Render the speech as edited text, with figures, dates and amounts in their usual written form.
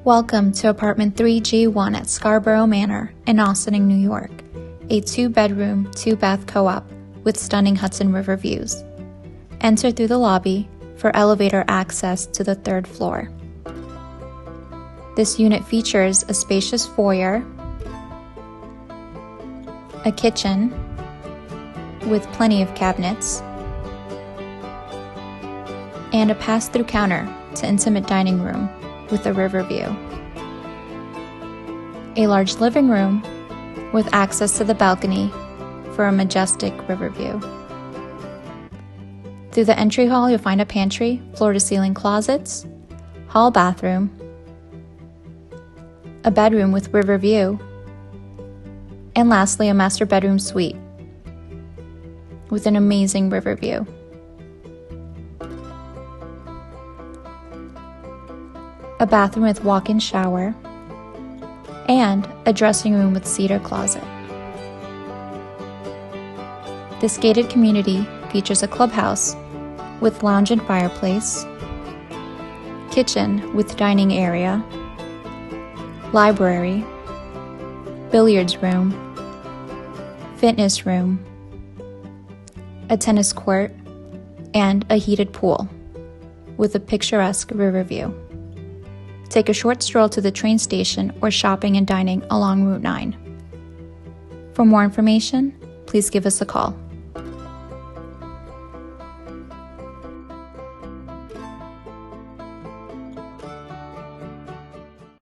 Welcome to apartment 3G-1 at Scarborough Manor in Ossining, New York, a 2-bedroom, 2-bath co-op with stunning Hudson River views. Enter through the lobby for elevator access to the 3rd floor. This unit features a spacious foyer, a kitchen with plenty of cabinets, and a pass-through counter to intimate dining room with a river view. A large living room with access to the balcony for a majestic river view. Through the entry hall, you'll find a pantry, floor-to-ceiling closets, hall bathroom, a bedroom with river view, and lastly, a master bedroom suite with an amazing river view. A bathroom with walk-in shower, and a dressing room with cedar closet. This gated community features a clubhouse with lounge and fireplace, kitchen with dining area, library, billiards room, fitness room, a tennis court, and a heated pool with a picturesque river view. Take a short stroll to the train station or shopping and dining along Route 9. For more information, please give us a call.